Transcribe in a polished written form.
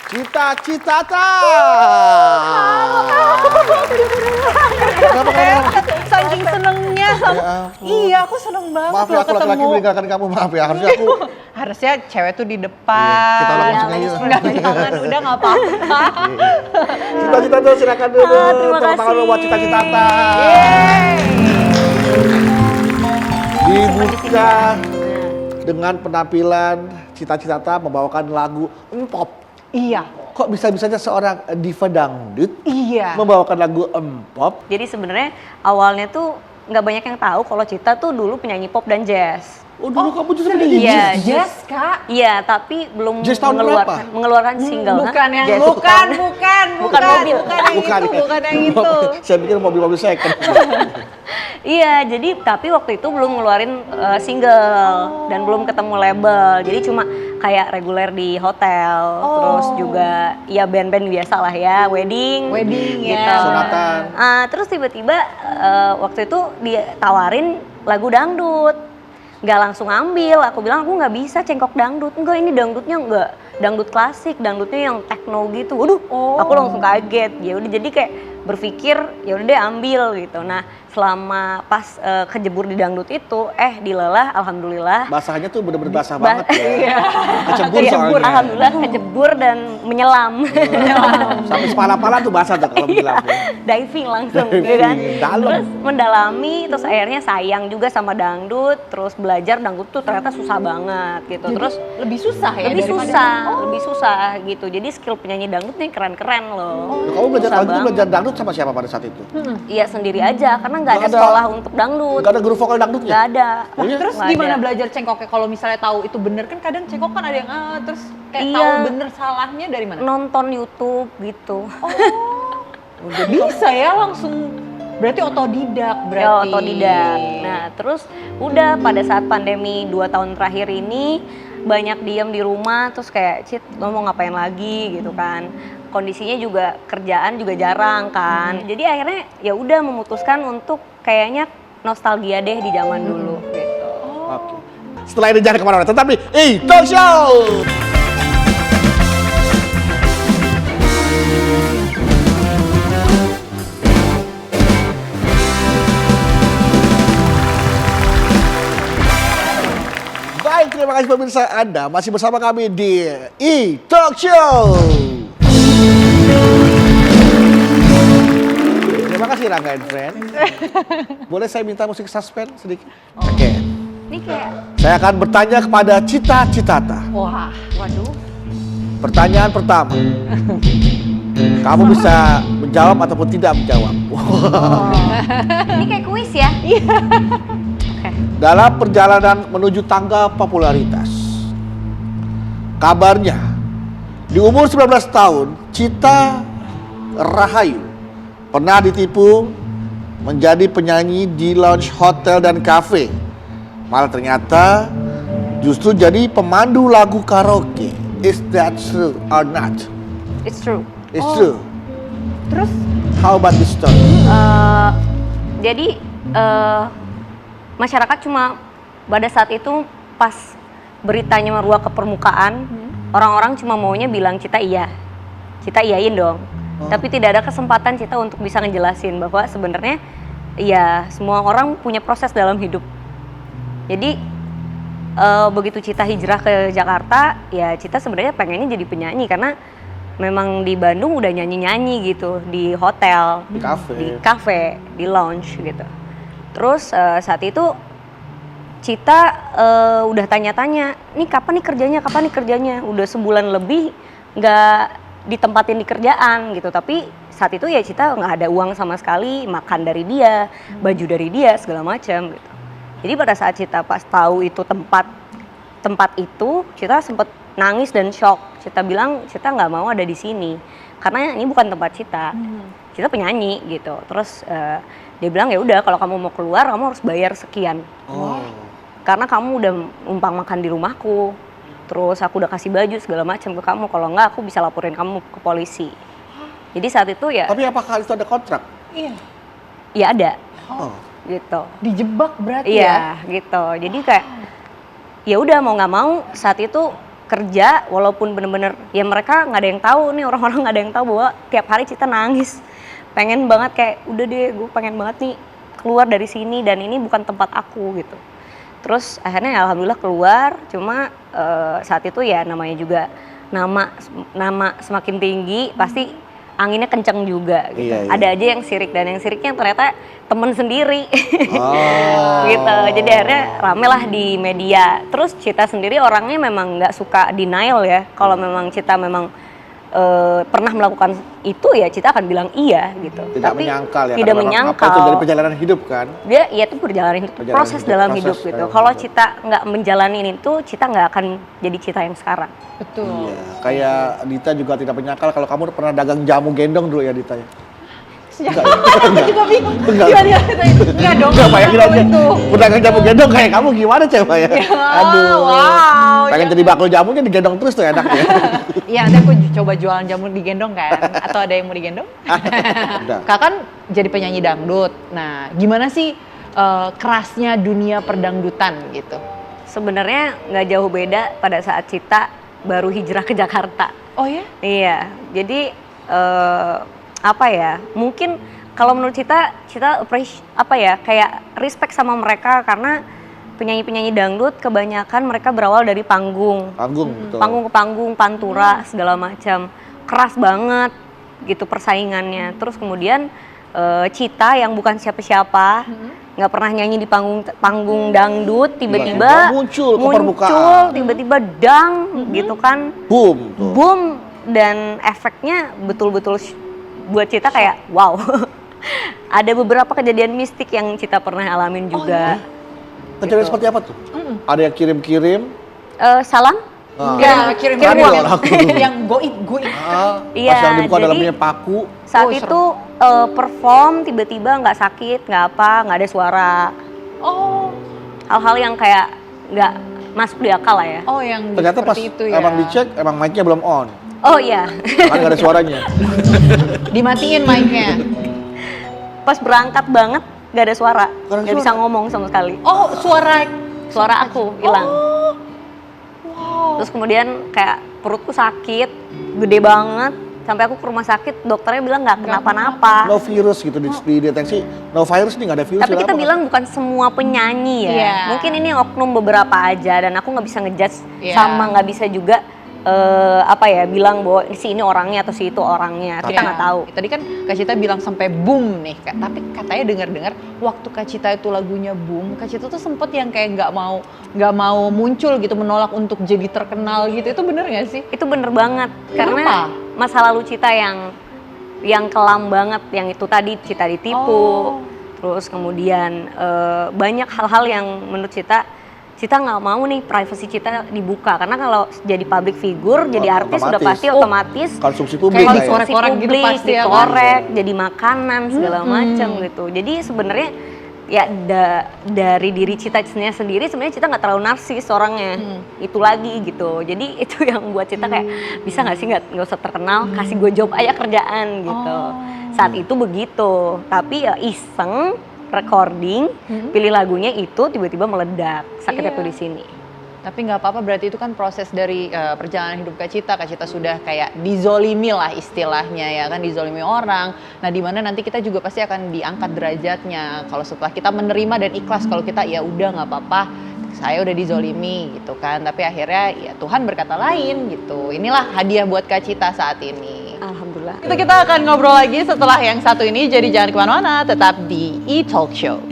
Cita-citata. Saking senengnya sama. Ya ampun. Iya, aku seneng banget Maaf ya loh aku laki-laki ketemu. meninggalkan kamu, maaf ya. Harusnya aku Harusnya cewek tuh di Iya, depan. kita ulang langsung aja. Enggak, jangan, udah nggak apa-apa. cita-citata silakan dulu. Terima Tepuk tangan kasih. buat cita-citata. Dibuka dengan penampilan cita-citata membawakan lagu Empop. Iya, Kok bisa-bisanya seorang diva dangdut iya. membawakan lagu Empop? Jadi sebenarnya awalnya tuh nggak banyak yang tahu kalau Cita tuh dulu penyanyi pop dan jazz. Oh dulu kamu justru Iya, penyanyi jazz. Yes, Kak. Iya, tapi belum Jazz tahun mengeluarkan single. Bukan Hah? yang Jazz. bukan Bukan mobil. mobil. Bukan yang Bukan, itu, ya? bukan yang itu. Saya pikir mobil-mobil second. Iya, jadi tapi waktu itu belum ngeluarin single dan belum ketemu label. Jadi cuma kayak reguler di hotel, terus juga ya band-band biasa lah ya, wedding Wedding, ya. gitu. Sunatan. Terus tiba-tiba waktu itu ditawarin lagu dangdut. Nggak langsung ambil, aku bilang aku nggak bisa cengkok dangdut. Enggak, ini dangdutnya enggak dangdut klasik, dangdutnya yang techno gitu. Waduh, aku langsung kaget. Ya udah jadi kayak berpikir ya udah deh ambil gitu. Nah, selama pas kejebur di dangdut itu dilelah alhamdulillah. Basahnya tuh bener-bener basah banget ya. Iya. Kecebur Kejebur, soalnya. alhamdulillah kejebur dan menyelam. Sampai sepala-pala tuh basah tuh kalau menyelam. Diving langsung Diving, ya kan. dalam. Terus mendalami, terus akhirnya sayang juga sama dangdut, terus belajar dangdut tuh ternyata susah banget gitu. Terus Lebih susah ya lebih daripada- susah, lebih susah gitu. Jadi skill penyanyi dangdut nih keren-keren loh. Kamu belajar Susah lagu banget. belajar dangdut sama siapa pada saat itu? Iya sendiri aja, karena nggak Nggak ada ada- sekolah untuk dangdut. Gak ada guru vokal dangdutnya? Nggak ada. Oh iya? Terus Nggak gimana ada. belajar cengkoknya kalau misalnya tahu itu bener kan kadang cengkok kan ada yang terus kayak Iya. tahu bener salahnya dari mana? Nonton YouTube gitu. Bisa ya langsung berarti otodidak Ya, berarti. otodidak. Nah, terus udah pada saat pandemi 2 tahun terakhir ini banyak diem di rumah, terus kayak Cit lo mau ngapain lagi gitu kan. Kondisinya juga kerjaan juga jarang kan. Jadi akhirnya ya udah memutuskan untuk kayaknya nostalgia deh di zaman dulu gitu. Oke. Setelah ini jangan kemana-mana, tetap di Talk Show. Baik, terima kasih pemirsa Anda masih bersama kami di Talk Show. Terima kasih Rangga and Friend. Boleh saya minta musik suspense sedikit? Oke. Ini kayak Saya akan bertanya kepada Cita-Citata. Wah, waduh. Pertanyaan pertama. Kamu bisa menjawab ataupun tidak menjawab. Ini kayak kuis ya? Oke. Dalam perjalanan menuju tangga popularitas. Kabarnya, di umur 19 tahun, Cita Rahayu pernah ditipu menjadi penyanyi di lounge hotel dan kafe. Malah ternyata justru jadi pemandu lagu karaoke. Is that true or not? It's true. It's true. terus How about this story? Jadi masyarakat cuma pada saat itu pas beritanya meruak ke permukaan, orang-orang cuma maunya bilang Cita iyain dong. Tapi tidak ada kesempatan Cita untuk bisa ngejelasin bahwa sebenarnya ya semua orang punya proses dalam hidup. Jadi begitu Cita hijrah ke Jakarta, ya Cita sebenarnya pengennya jadi penyanyi karena memang di Bandung udah nyanyi-nyanyi gitu di hotel, Di kafe. di kafe, di lounge gitu. Terus saat itu Cita udah tanya-tanya, nih kapan nih kerjanya? Udah sebulan lebih nggak ditempatin di kerjaan gitu. Tapi saat itu ya Cita nggak ada uang sama sekali, makan dari dia, baju dari dia, segala macam gitu. Jadi pada saat Cita pas tahu itu tempat itu, Cita sempet nangis dan shock. Cita bilang Cita nggak mau ada di sini karena ini bukan tempat Cita. Cita penyanyi gitu. Terus dia bilang ya udah kalau kamu mau keluar kamu harus bayar sekian. Oh. Karena kamu udah numpang makan di rumahku. Terus aku udah kasih baju segala macam ke kamu. Kalau enggak aku bisa laporin kamu ke polisi. Jadi saat itu ya Tapi apakah itu ada kontrak? iya ya ada Oh. gitu. dijebak berarti ya. Iya gitu. Jadi kayak ya udah mau nggak mau saat itu kerja walaupun bener-bener ya mereka nggak ada yang tahu nih, orang-orang nggak ada yang tahu bahwa tiap hari Cita nangis, pengen banget kayak udah deh gue pengen banget nih keluar dari sini dan ini bukan tempat aku gitu. Terus akhirnya alhamdulillah keluar, cuma saat itu ya namanya juga nama semakin tinggi pasti anginnya kenceng juga gitu. Iya, iya. Ada aja yang sirik dan yang siriknya ternyata temen sendiri. Oh. Gitu. Jadi akhirnya rame lah di media. Terus Cita sendiri orangnya memang nggak suka denial ya. Kalau memang Cita memang pernah melakukan itu ya Cita akan bilang iya gitu. Tidak Tapi menyangkal ya. tidak karena apa menyangkal. itu dari perjalanan hidup kan. Dia ya itu perjalanan hidup, Perjalanan proses hidup, dalam proses hidup gitu. dalam Kalau hidup. Cita nggak menjalani itu, Cita nggak akan jadi Cita yang sekarang. Betul. Iya, kayak Dita juga tidak menyangkal kalau kamu pernah dagang jamu gendong dulu ya Dita ya. Aku juga bingung. Enggak. Gimana? Enggak dong. Enggak bayangin aja. itu. Pedagang jamu gendong kayak kamu gimana coba ya? Aduh. Wow. Pengen jadi bakul jamunya digendong terus tuh enaknya. Iya, nanti aku coba jualan jamu digendong kan? Atau ada yang mau digendong? Udah. Kakak kan jadi penyanyi dangdut. Nah, gimana sih kerasnya dunia perdangdutan gitu? Sebenarnya nggak jauh beda pada saat Cita baru hijrah ke Jakarta. Oh ya? Iya, jadi apa ya? Mungkin kalau menurut Cita kayak respect sama mereka karena penyanyi-penyanyi dangdut kebanyakan mereka berawal dari panggung. Panggung betul. Panggung ke panggung, pantura segala macam. Keras banget gitu persaingannya. Terus kemudian Cita yang bukan siapa-siapa, nggak pernah nyanyi di panggung dangdut, tiba-tiba muncul ke permukaan. tiba-tiba dang gitu kan. Boom tuh. Boom, dan efeknya betul-betul buat Cita kayak wow. Ada beberapa kejadian mistik yang Cita pernah alamin juga. Kejadian seperti apa tuh? Ada yang kirim-kirim. Salam? Ya, kirim Radio uang. laku. Yang goib. Iya, Pas yang dibuka jadi- dalamnya paku. Saat Oh, itu perform tiba-tiba nggak sakit, nggak apa, nggak ada suara. Oh, Hal-hal yang kayak nggak masuk di akal lah ya. oh yang Ternyata pas seperti itu ya. emang dicek, emang mic-nya belum on. Oh iya, Kan nggak ada suaranya. Dimatiin mic-nya. pas berangkat banget nggak ada suara, Nggak ada nggak bisa suara. ngomong sama sekali. Oh, Suara aku hilang. Oh. Wow. Terus kemudian kayak perutku sakit, gede banget. Sampai aku ke rumah sakit, dokternya bilang nggak kenapa-napa. No virus gitu dideteksi. No virus nih nggak ada virus. Tapi kita kenapa? bilang bukan semua penyanyi ya. Iya. Mungkin ini oknum beberapa aja dan aku nggak bisa ngejudge Iya. sama nggak bisa juga bilang bahwa si ini orangnya atau si itu orangnya. Kita Iya. nggak tahu. Tadi kan Kak Cita bilang sampai boom nih, Kak. Tapi katanya dengar-dengar waktu Kak Cita itu lagunya boom, Kak Cita tuh sempet yang kayak nggak mau muncul gitu, menolak untuk jadi terkenal gitu. Itu bener nggak sih? Itu bener banget Kenapa? karena masa lalu Cita yang kelam banget, yang itu tadi Cita ditipu. Oh. Terus kemudian banyak hal-hal yang menurut Cita nggak mau nih privacy Cita dibuka karena kalau jadi public figure, jadi artis udah otomatis. pasti otomatis Konsumsi publik Kayak lah ya. dikorek. Korek gitu publik, pasti ya kan? dikorek, jadi makanan segala macam gitu. Jadi sebenarnya ya dari diri Cita sendiri sebenarnya Cita nggak terlalu narsis orangnya. Itu lagi gitu. Jadi itu yang buat Cita kayak bisa nggak sih nggak usah terkenal, kasih gue job aja kerjaan gitu. Saat itu begitu. Tapi ya iseng recording, pilih lagunya itu tiba-tiba meledak. Sakitnya Iya. tuh di sini. Tapi nggak apa-apa, berarti itu kan proses dari perjalanan hidup Kak Cita. Kak Cita sudah kayak dizolimi lah istilahnya ya kan, dizolimi orang. Nah di mana nanti kita juga pasti akan diangkat derajatnya. Kalau setelah kita menerima dan ikhlas, kalau kita ya udah nggak apa-apa, saya udah dizolimi gitu kan. Tapi akhirnya ya Tuhan berkata lain gitu. Inilah hadiah buat Kak Cita saat ini. Alhamdulillah. Kita akan ngobrol lagi setelah yang satu ini, jadi jangan kemana-mana, tetap di E-Talk Show.